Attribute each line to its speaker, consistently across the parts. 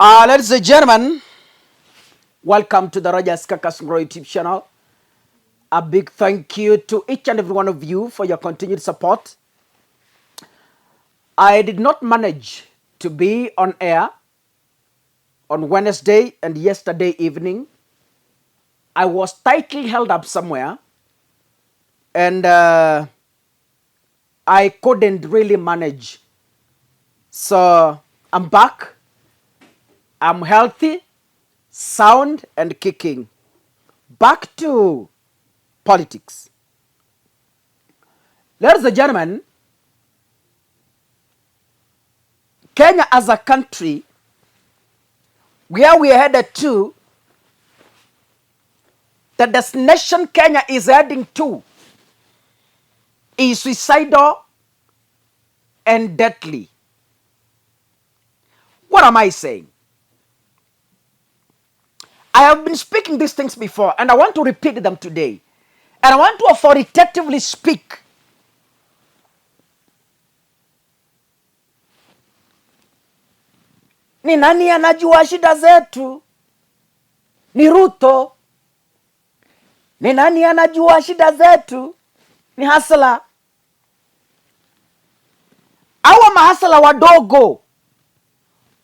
Speaker 1: Ladies and gentlemen, welcome to the Rogers Kakasungura YouTube channel. A big thank you to each and every one of you for your continued support. I did not manage to be on air on Wednesday and yesterday evening. I was tightly held up somewhere and I couldn't really manage. So I'm back. I'm healthy, sound and kicking. Back to politics. Ladies and gentlemen, Kenya as a country, where we are headed to, the destination Kenya is heading to is suicidal and deadly. What am I saying? I have been speaking these things before and I want to repeat them today. And I want to authoritatively speak. Ni nani anajua shida zetu? Ni Ruto. Ni nani anajua shida zetu? Ni hasla. Hawa mahasla wadogo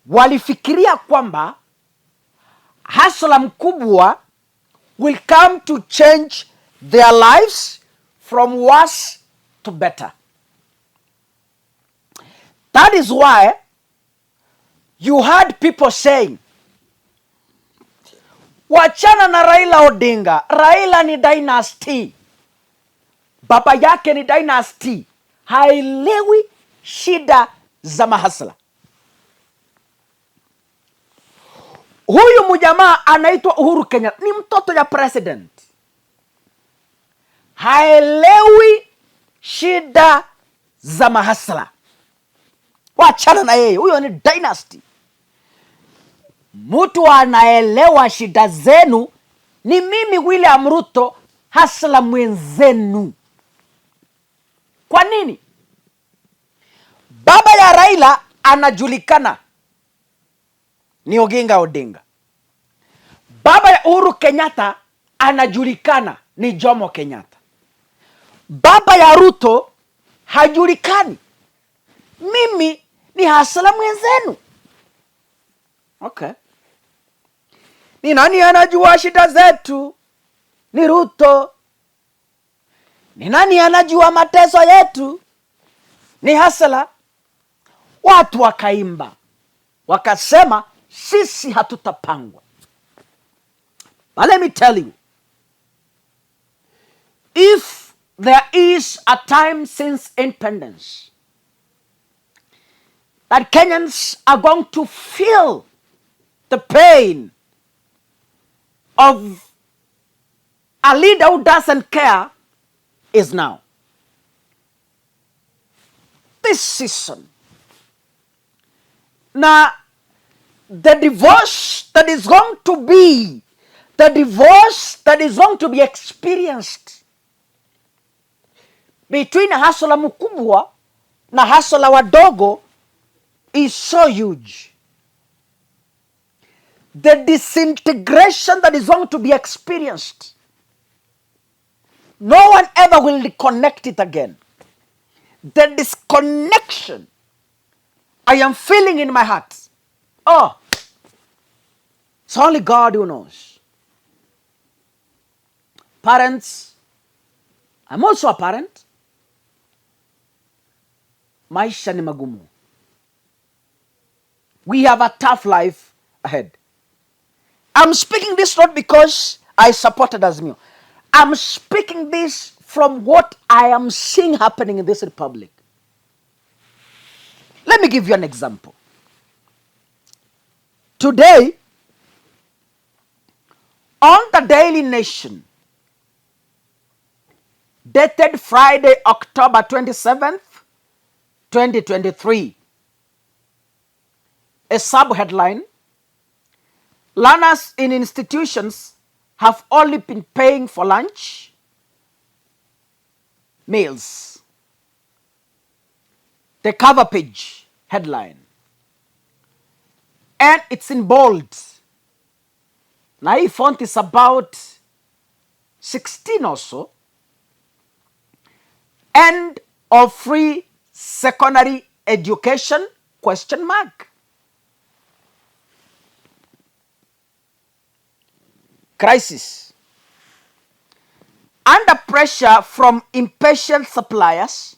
Speaker 1: walifikiria kwamba hasla mkubwa will come to change their lives from worse to better. That is why you heard people saying, wachana na Raila Odinga. Raila ni dynasty. Baba yake ni dynasty. Haelewi shida za mahasla. Huyu mjamaa anaitwa Uhuru Kenyatta, ni mtoto ya president. Haelewi shida za mahasla. Wachana na yeye, huyo ni dynasty. Mtu anaelewa shida zenu ni mimi William Ruto, hasla mwenzenu. Kwa nini? Baba ya Raila anajulikana, ni Oginga Odinga. Baba ya Uhuru Kenyatta anajulikana, ni Jomo Kenyatta. Baba ya Ruto hajulikani. Mimi ni hasla mwenzenu. Okay. Ni nani anajua shida zetu? Ni Ruto. Ni nani anajua mateso yetu? Ni hasla. Watu wakaimba, wakasema sisi hatutapangwa. But let me tell you, if there is a time since independence that Kenyans are going to feel the pain of a leader who doesn't care, is now. This season. Now, the divorce that is going to be, experienced between hasla mkubwa na hasla wadogo is so huge. The disintegration that is going to be experienced, no one ever will reconnect it again. The disconnection I am feeling in my heart, oh, it's only God who knows. Parents, I'm also a parent. Maisha ni magumu. We have a tough life ahead. I'm speaking this not because I supported Azimio. I'm speaking this from what I am seeing happening in this republic. Let me give you an example. Today, on the Daily Nation, dated Friday, October 27th, 2023, a sub-headline, learners in institutions have only been paying for lunch, meals. The cover page headline. and it's in bold. Na hii font is about 16 or so. End of free secondary education, question mark. Crisis. Under pressure from impatient suppliers,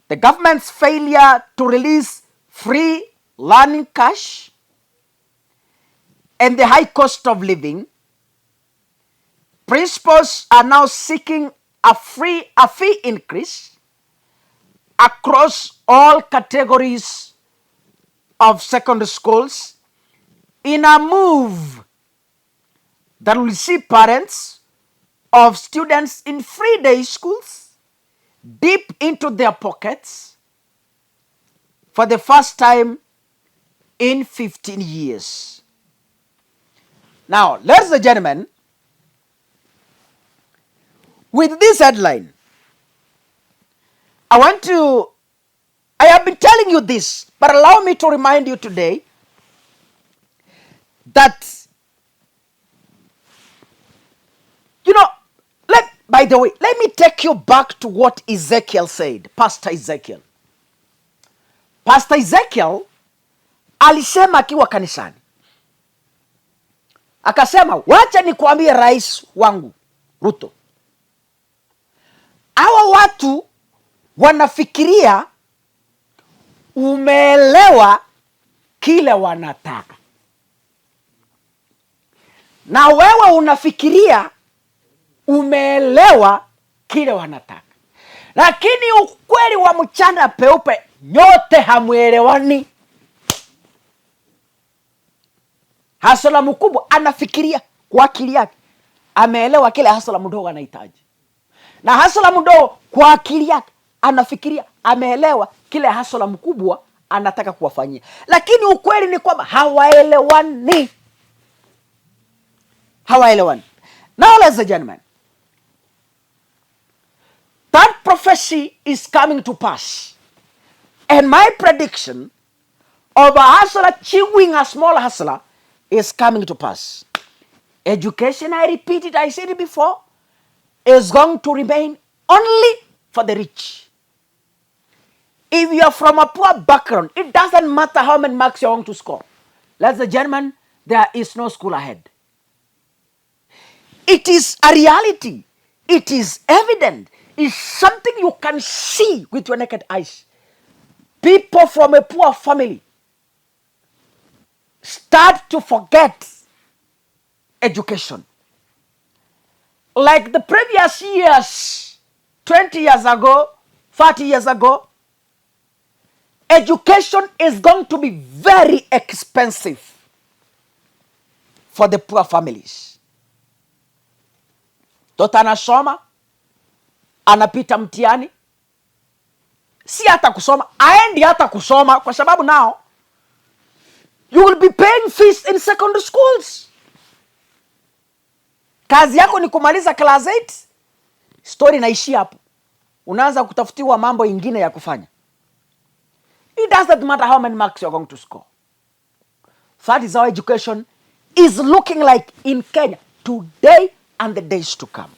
Speaker 1: the government's failure to release free learning cash, and the high cost of living, principals are now seeking a fee increase across all categories of secondary schools in a move that will see parents of students in free day schools deep into their pockets for the first time in 15 years. Now, ladies and gentlemen, with this headline, I have been telling you this, but allow me to remind you today that, by the way, let me take you back to what Ezekiel said, Pastor Ezekiel. Pastor Ezekiel alisema akiwa kanisani, akasema, wacha nikuambie rais wangu Ruto, hawa watu wanafikiria umeelewa kile wanataka, na wewe unafikiria umeelewa kile wanataka, lakini ukweli wa mchana peupe, nyote hamuelewani. Hasala mkubwa anafikiria kwa akili yake ameelewa kile hasala mdogo anahitaji, na hasala mdogo kwa akili yake anafikiria ameelewa kile hasala mkubwa anataka kuwafanyia, lakini ukweli ni kwamba hawaelewani. Now, ladies and gentlemen, that prophecy is coming to pass, and my prediction of a hustler chewing a small hustler is coming to pass. Education, I repeat it, I said it before, is going to remain only for the rich. If you are from a poor background, it doesn't matter how many marks you are going to score. Ladies and gentlemen, there is no school ahead. It is a reality. It is evident. It's something you can see with your naked eyes. People from a poor family start to forget education. Like the previous years, 20 years ago, 30 years ago, education is going to be very expensive for the poor families. Toto anasoma, anapita mtihani, si hata kusoma, aendi hata kusoma, kwa sababu now you will be paying fees in secondary schools. Kazi yako ni kumaliza class 8, story inaishia hapo. Unaanza kutafutiwa mambo ingine ya kufanya. It doesn't matter how many marks you're going to score. That is how education is looking like in Kenya today and the days to come.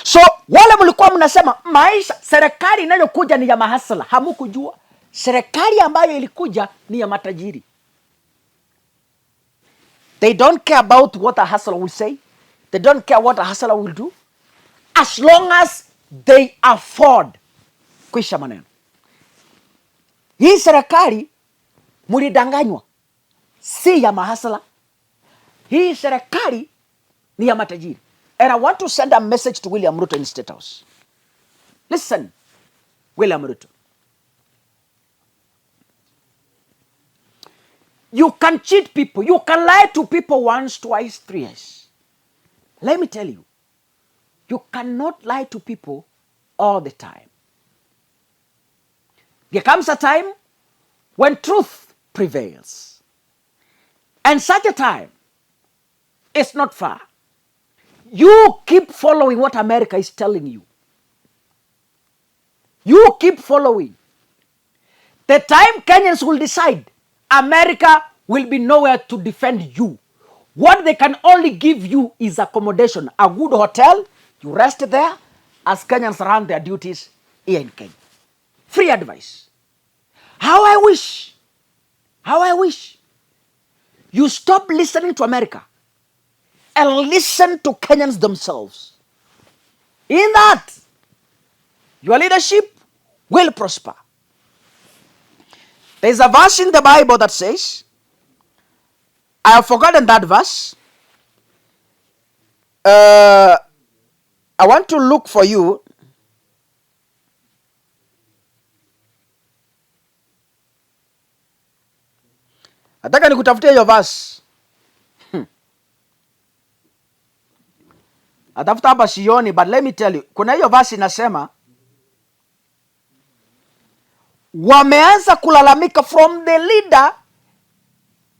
Speaker 1: So, wale mlikuwa mnasema maisha serikali inayokuja ni ya mahasala, hamukujua serikali ambayo ilikuja ni ya matajiri. They don't care about what a hustler will say. They don't care what a hustler will do. As long as they afford. Kwisha maneno. Hii serikali mulidanganywa, si ya mahasala. Hii serikali ni ya matajiri. And I want to send a message to William Ruto in State House. Listen, William Ruto. You can cheat people. You can lie to people once, twice, 3 years. Let me tell you, you cannot lie to people all the time. There comes a time when truth prevails. And such a time is not far. You keep following what America is telling you. You keep following. The time Kenyans will decide, America will be nowhere to defend you. What they can only give you is accommodation, a good hotel, you rest there as Kenyans run their duties here in Kenya. Free advice. How I wish you stop listening to America and listen to Kenyans themselves. In that, your leadership will prosper. There is a verse in the Bible that says, I have forgotten that verse. I want to look for you. Nataka nikutafutia hiyo verse. Atafuta hapa sioni, but let me tell you. Kuna hiyo verse inasema, wameanza kulalamika from the leader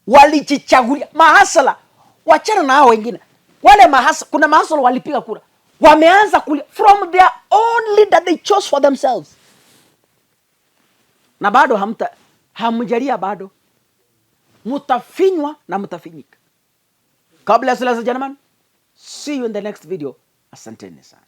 Speaker 1: walijichagulia. Mahasala, wachana na hao wengine. Wale mahasala, kuna mahasala walipiga kura. Wameanza kulia from their own leader they chose for themselves. Na bado hamjalia bado. Mutafinywa na mutafinyika. God bless you, ladies and gentlemen. See you in the next video. Asanteni sana.